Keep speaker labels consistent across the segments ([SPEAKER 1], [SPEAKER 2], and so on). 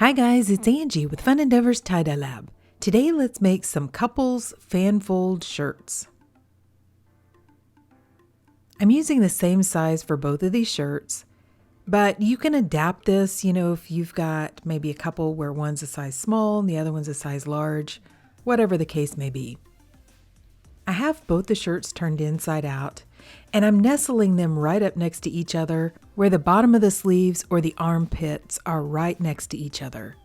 [SPEAKER 1] Hi guys, it's Angie with Fun Endeavors Tie-Dye Lab. Today let's make some couples fan fold shirts. I'm using the same size for both of these shirts, but you can adapt this, if you've got maybe a couple where one's a size small and the other one's a size large, whatever the case may be. I have both the shirts turned inside out, and I'm nestling them right up next to each other where the bottom of the sleeves or the armpits are right next to each other.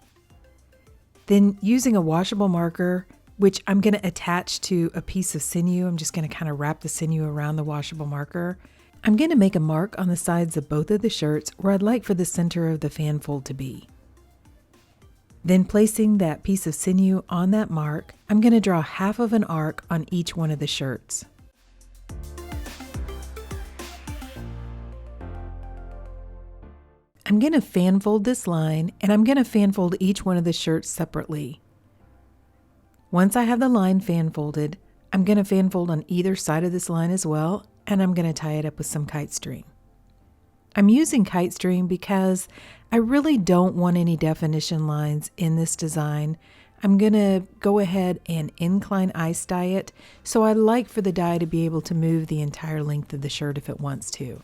[SPEAKER 1] Then using a washable marker, which I'm going to attach to a piece of sinew, I'm just going to kind of wrap the sinew around the washable marker. I'm going to make a mark on the sides of both of the shirts where I'd like for the center of the fan fold to be. Then placing that piece of sinew on that mark, I'm going to draw half of an arc on each one of the shirts. I'm going to fan fold this line, and I'm going to fan fold each one of the shirts separately. Once I have the line fan folded, I'm going to fan fold on either side of this line as well, and I'm going to tie it up with some kite string. I'm using kite string because I really don't want any definition lines in this design. I'm going to go ahead and incline ice dye it, so I like for the dye to be able to move the entire length of the shirt if it wants to.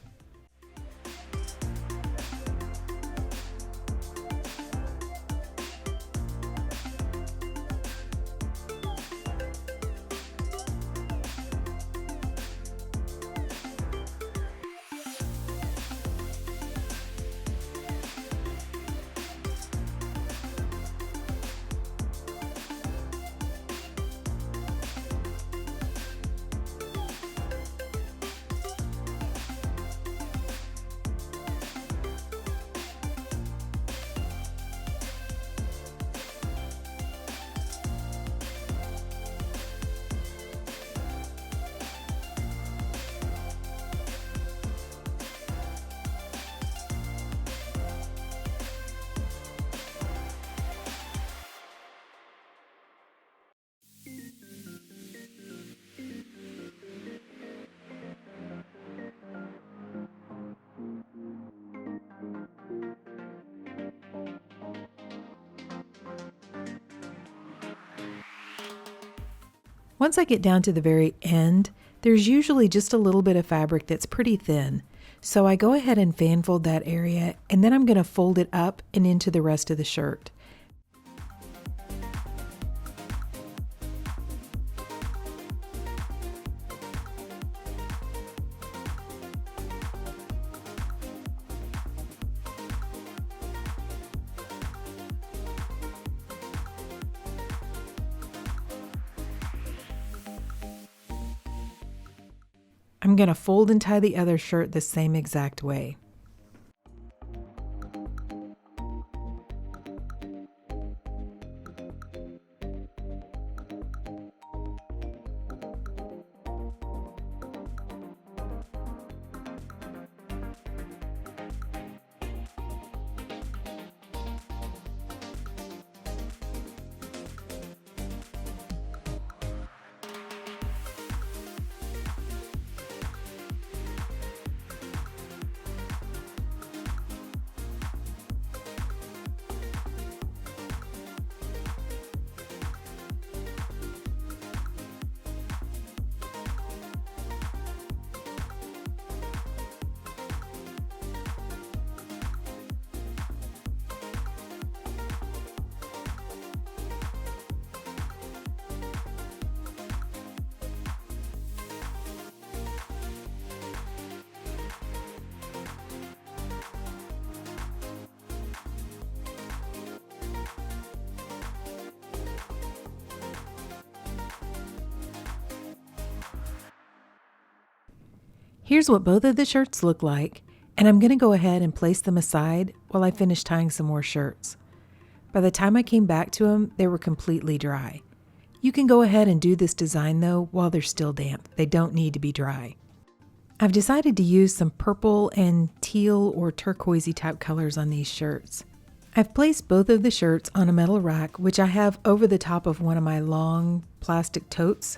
[SPEAKER 1] Once I get down to the very end, there's usually just a little bit of fabric that's pretty thin. So I go ahead and fan fold that area, and then I'm going to fold it up and into the rest of the shirt. I'm going to fold and tie the other shirt the same exact way. Here's what both of the shirts look like, and I'm going to go ahead and place them aside while I finish tying some more shirts. By the time I came back to them, they were completely dry. You can go ahead and do this design though while they're still damp. They don't need to be dry. I've decided to use some purple and teal or turquoisey type colors on these shirts. I've placed both of the shirts on a metal rack, which I have over the top of one of my long plastic totes,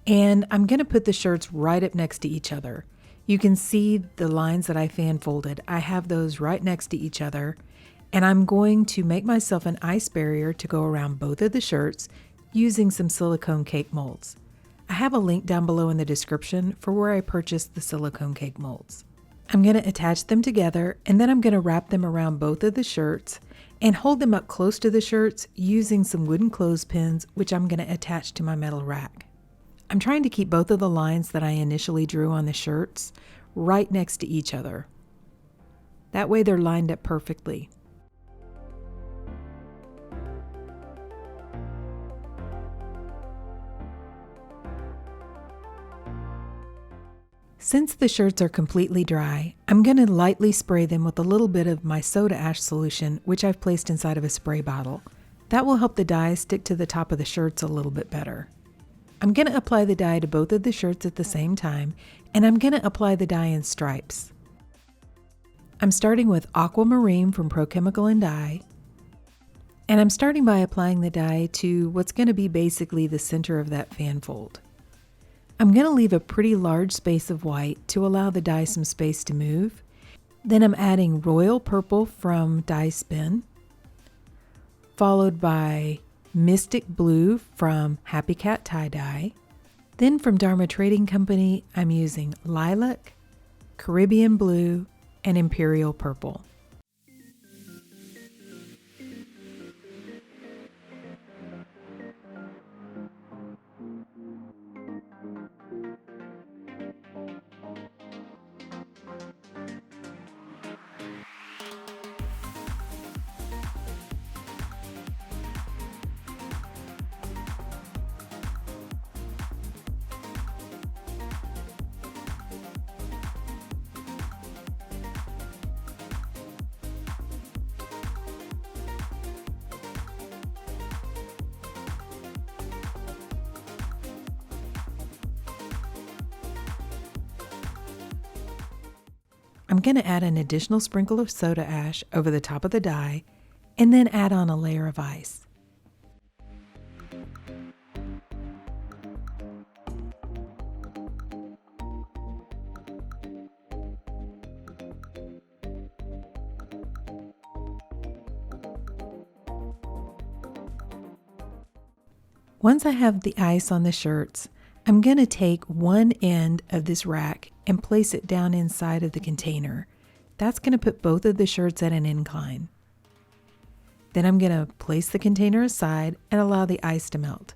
[SPEAKER 1] and I'm going to put the shirts right up next to each other. You can see the lines that I fan folded. I have those right next to each other, And I'm going to make myself an ice barrier to go around both of the shirts using some silicone cake molds. I have a link down below in the description for where I purchased the silicone cake molds. I'm going to attach them together, and then I'm going to wrap them around both of the shirts and hold them up close to the shirts using some wooden clothespins, which I'm going to attach to my metal rack. I'm trying to keep both of the lines that I initially drew on the shirts right next to each other. That way they're lined up perfectly. Since the shirts are completely dry, I'm going to lightly spray them with a little bit of my soda ash solution, which I've placed inside of a spray bottle. That will help the dye stick to the top of the shirts a little bit better. I'm going to apply the dye to both of the shirts at the same time, and I'm going to apply the dye in stripes. I'm starting with Aquamarine from Pro Chemical and Dye, and I'm starting by applying the dye to what's going to be basically the center of that fan fold. I'm going to leave a pretty large space of white to allow the dye some space to move. Then I'm adding Royal Purple from Dye Spin, followed by Mystic Blue from Happy Cat Tie Dye. Then from Dharma Trading Company, I'm using Lilac, Caribbean Blue, and Imperial Purple. I'm going to add an additional sprinkle of soda ash over the top of the dye and then add on a layer of ice. Once I have the ice on the shirts, I'm going to take one end of this rack and place it down inside of the container. That's going to put both of the shirts at an incline. Then I'm going to place the container aside and allow the ice to melt.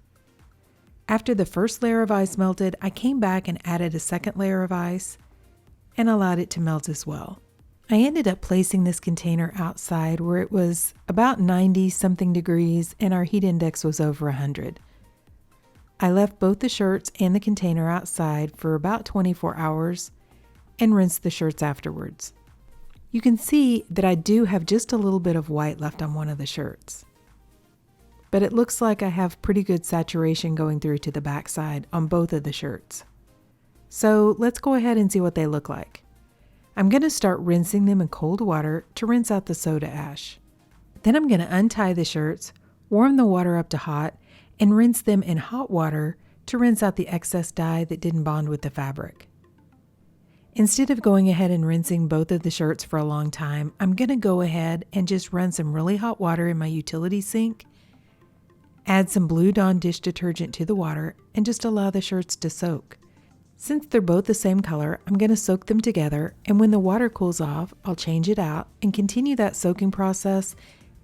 [SPEAKER 1] After the first layer of ice melted, I came back and added a second layer of ice and allowed it to melt as well. I ended up placing this container outside where it was about 90 something degrees and our heat index was over 100. I left both the shirts and the container outside for about 24 hours and rinsed the shirts afterwards. You can see that I do have just a little bit of white left on one of the shirts, but it looks like I have pretty good saturation going through to the backside on both of the shirts. So let's go ahead and see what they look like. I'm going to start rinsing them in cold water to rinse out the soda ash. Then I'm going to untie the shirts, warm the water up to hot, and rinse them in hot water to rinse out the excess dye that didn't bond with the fabric. Instead of going ahead and rinsing both of the shirts for a long time, I'm going to go ahead and just run some really hot water in my utility sink, add some Blue Dawn dish detergent to the water, and just allow the shirts to soak. Since they're both the same color, I'm going to soak them together, and when the water cools off, I'll change it out and continue that soaking process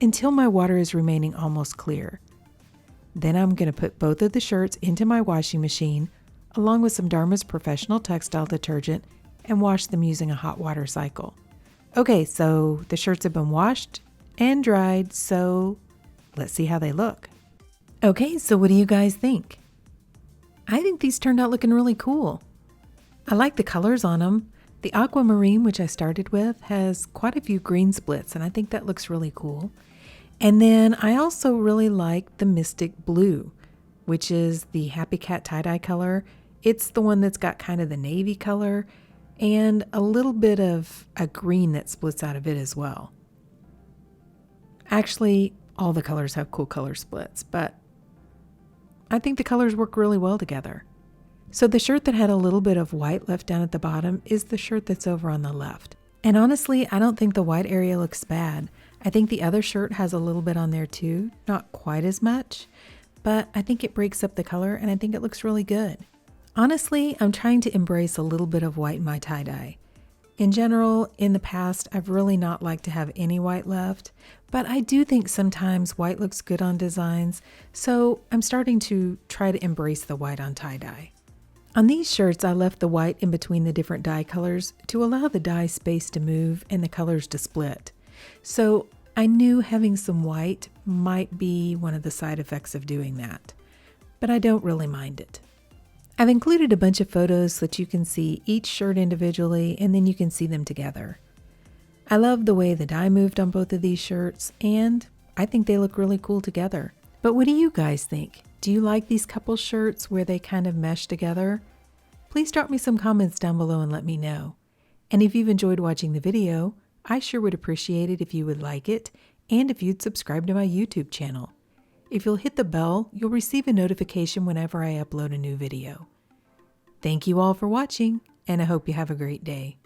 [SPEAKER 1] until my water is remaining almost clear. Then I'm going to put both of the shirts into my washing machine along with some Dharma's Professional Textile Detergent and wash them using a hot water cycle. Okay, so the shirts have been washed and dried, so let's see how they look. Okay, so what do you guys think? I think these turned out looking really cool. I like the colors on them. The aquamarine, which I started with, has quite a few green splits, and I think that looks really cool. And then I also really like the Mystic Blue, which is the Happy Cat tie-dye color. It's the one that's got kind of the navy color and a little bit of a green that splits out of it as well. Actually, all the colors have cool color splits, but I think the colors work really well together. So the shirt that had a little bit of white left down at the bottom is the shirt that's over on the left. And honestly, I don't think the white area looks bad. I think the other shirt has a little bit on there too, not quite as much, but I think it breaks up the color and I think it looks really good. Honestly, I'm trying to embrace a little bit of white in my tie-dye. In general, in the past, I've really not liked to have any white left, but I do think sometimes white looks good on designs, so I'm starting to try to embrace the white on tie-dye. On these shirts, I left the white in between the different dye colors to allow the dye space to move and the colors to split. So I knew having some white might be one of the side effects of doing that, but I don't really mind it. I've included a bunch of photos so that you can see each shirt individually and then you can see them together. I love the way the dye moved on both of these shirts and I think they look really cool together. But what do you guys think? Do you like these couple shirts where they kind of mesh together? Please drop me some comments down below and let me know. And if you've enjoyed watching the video, I sure would appreciate it if you would like it and if you'd subscribe to my YouTube channel. If you'll hit the bell, you'll receive a notification whenever I upload a new video. Thank you all for watching, and I hope you have a great day.